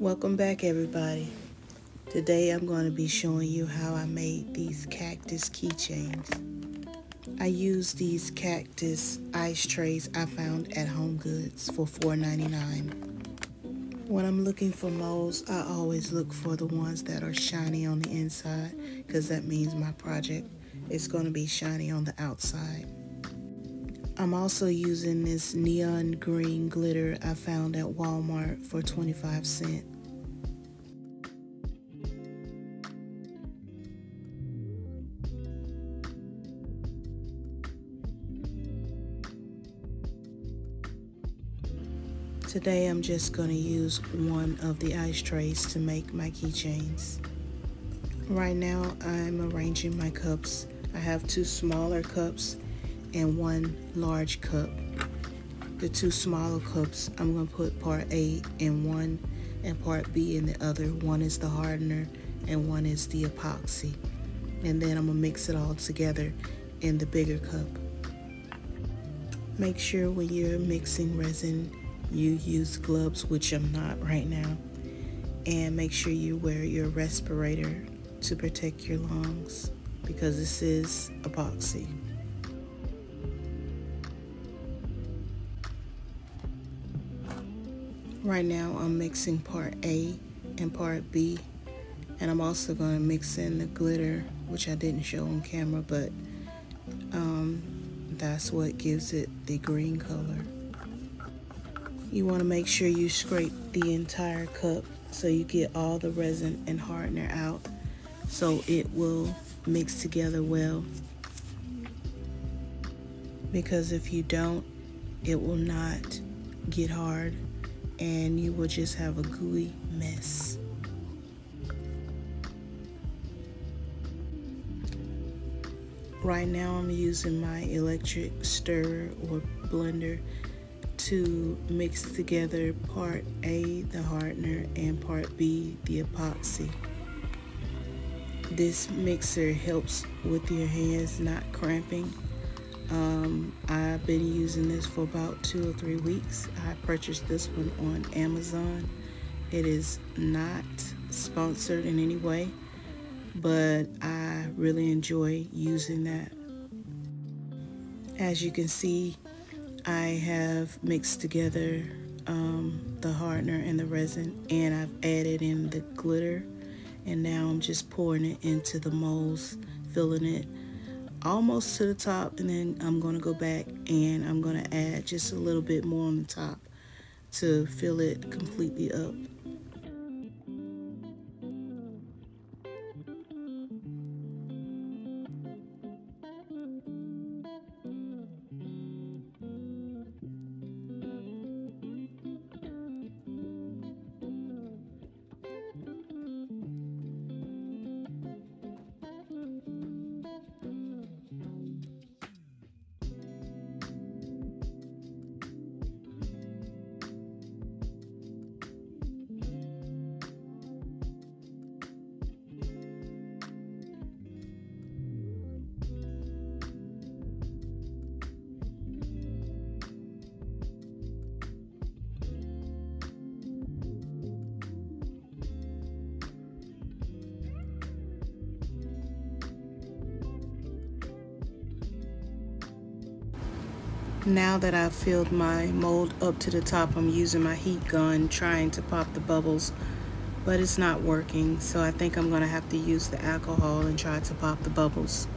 Welcome back, everybody. Today I'm going to be showing you how I made these cactus keychains. I used these cactus ice trays I found at Home Goods for $4.99. When I'm looking for molds, I always look for the ones that are shiny on the inside, because that means my project is going to be shiny on the outside. I'm also using this neon green glitter I found at Walmart for 25 cents. Today I'm just going to use one of the ice trays to make my keychains. Right now I'm arranging my cups. I have 2 smaller cups and 1 large cup. The 2 smaller cups, I'm going to put part A in one and part B in the other. One is the hardener and one is the epoxy. And then I'm going to mix it all together in the bigger cup. Make sure when you're mixing resin, you use gloves, which I'm not right now. And make sure you wear your respirator to protect your lungs, because this is epoxy. Right now I'm mixing part A and part B, and I'm also going to mix in the glitter, which I didn't show on camera, but that's what gives it the green color. You want to make sure you scrape the entire cup so you get all the resin and hardener out, so it will mix together well. Because if you don't, it will not get hard and you will just have a gooey mess. Right now I'm using my electric stirrer or blender to mix together part A, the hardener, and part B, the epoxy. This mixer helps with your hands not cramping. I've been using this for about 2 or 3 weeks. I purchased this one on Amazon. It is not sponsored in any way, but I really enjoy using that. As you can see, I have mixed together the hardener and the resin, and I've added in the glitter, and now I'm just pouring it into the molds, filling it almost to the top, and then I'm going to go back and I'm going to add just a little bit more on the top to fill it completely up. Now that I've filled my mold up to the top, I'm using my heat gun trying to pop the bubbles, but it's not working, so I think I'm going to have to use the alcohol and try to pop the bubbles.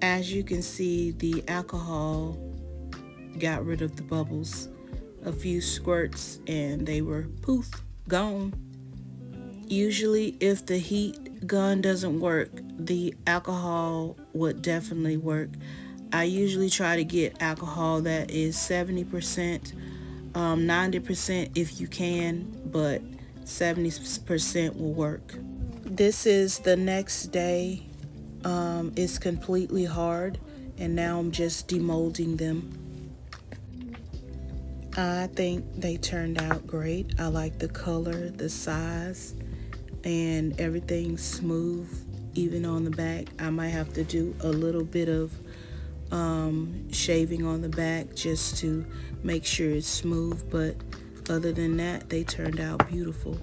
As you can see, the alcohol got rid of the bubbles. A few squirts and they were poof, gone. Usually if the heat gun doesn't work, the alcohol would definitely work. I usually try to get alcohol that is 70%, 90% if you can, but 70% will work. This is the next day. It's completely hard, and now I'm just demolding them. I think they turned out great. I like the color, the size, and everything's smooth even on the back. I might have to do a little bit of shaving on the back just to make sure it's smooth, but other than that, they turned out beautiful.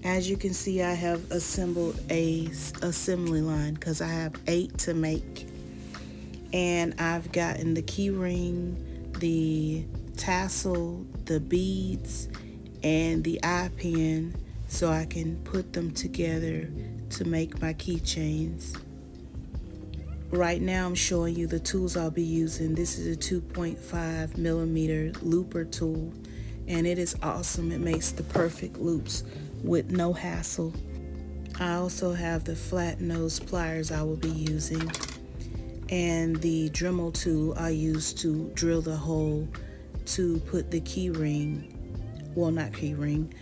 As you can see, I have assembled a assembly line because I have 8 to make. And I've gotten the key ring, the tassel, the beads, and the eye pin so I can put them together to make my keychains. Right now I'm showing you the tools I'll be using. This is a 2.5 millimeter looper tool, and it is awesome. It makes the perfect loops with no hassle. I also have the flat nose pliers I will be using, and the Dremel tool I use to drill the hole to put the key ring, well, not key ring,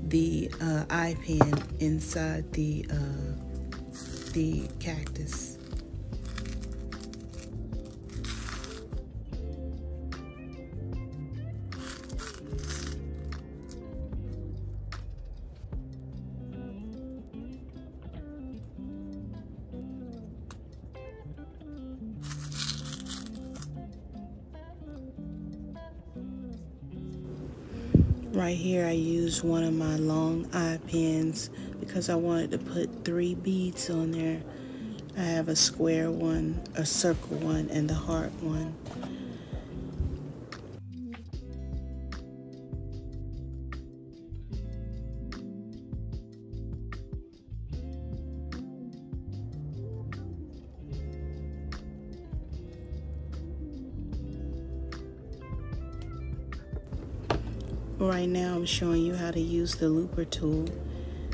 the eye pin inside the cactus. Right here I used one of my long eye pins because I wanted to put 3 beads on there. I have a square one, a circle one, and the heart one. Right now I'm showing you how to use the looper tool.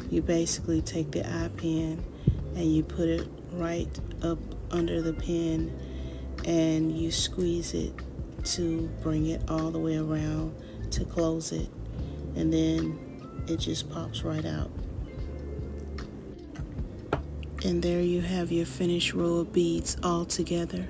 You basically take the eye pin and you put it right up under the pin and you squeeze it to bring it all the way around to close it, and then it just pops right out. And there you have your finished row of beads all together.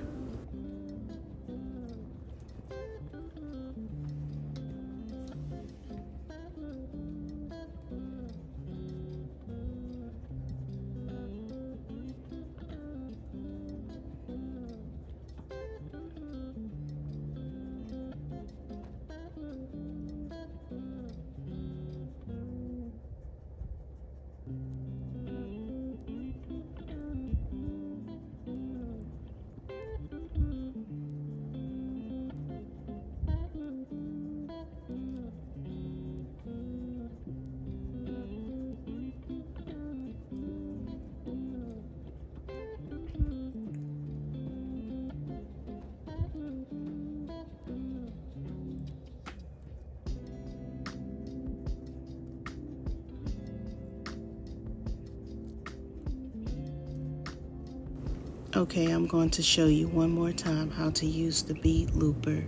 Okay, I'm going to show you one more time how to use the bead looper.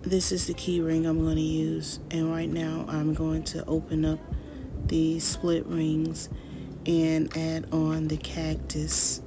This is the key ring I'm going to use, and right now I'm going to open up the split rings and add on the cactus.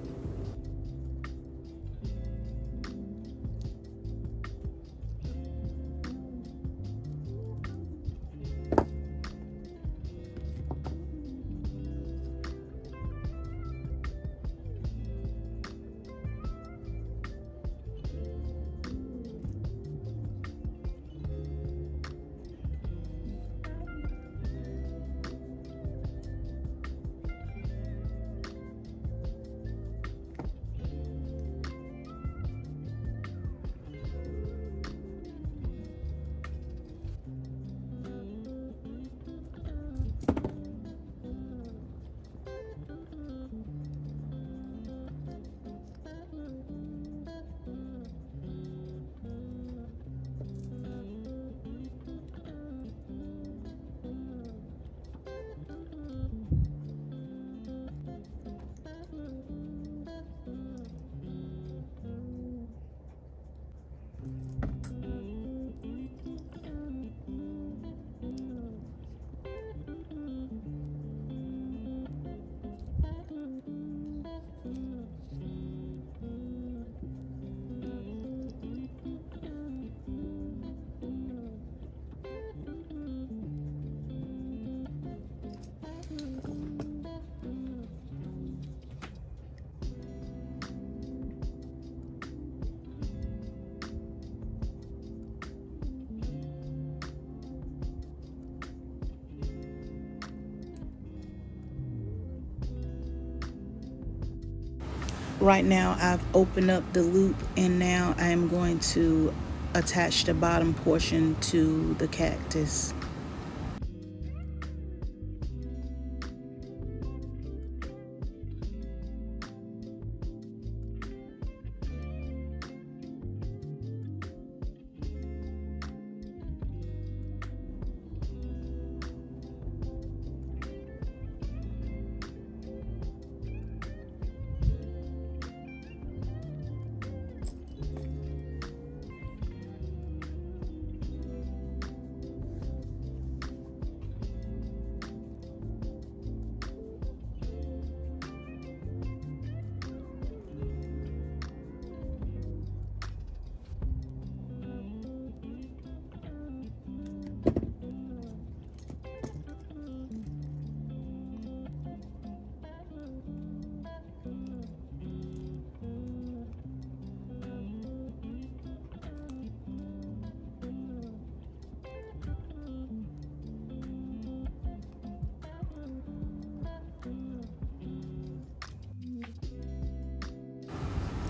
Right now I've opened up the loop, and now I am going to attach the bottom portion to the cactus.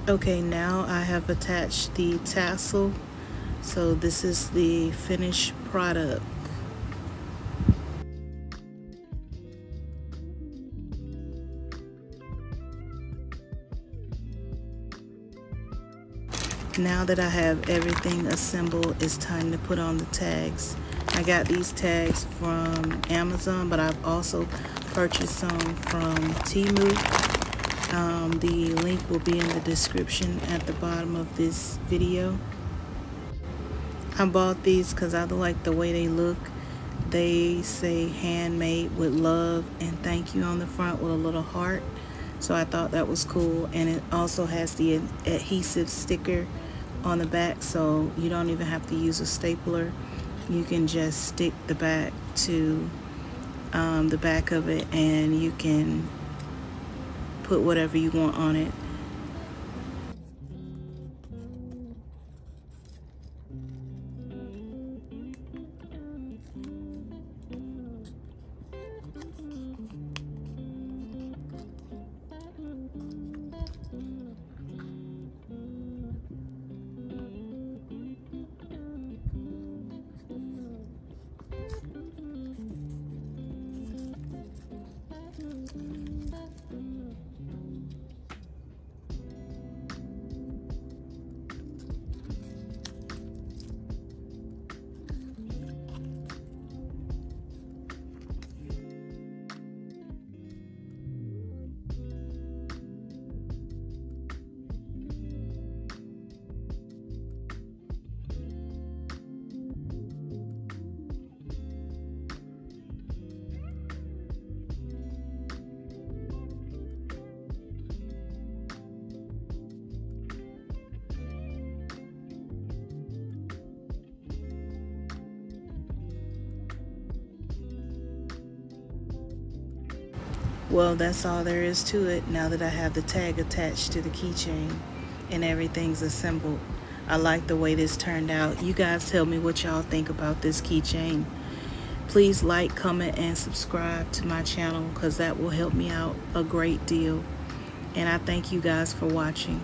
Okay, now I have attached the tassel, so this is the finished product. Now that I have everything assembled, it's time to put on the tags. I got these tags from Amazon, but I've also purchased some from Temu. The link will be in the description at the bottom of this video. I bought these because I like the way they look. They say handmade with love and thank you on the front with a little heart. So I thought that was cool, and it also has the adhesive sticker on the back, so you don't even have to use a stapler. You can just stick the back to the back of it, and you can put whatever you want on it. Well, that's all there is to it now that I have the tag attached to the keychain and everything's assembled. I like the way this turned out. You guys tell me what y'all think about this keychain. Please like, comment, and subscribe to my channel because that will help me out a great deal. And I thank you guys for watching.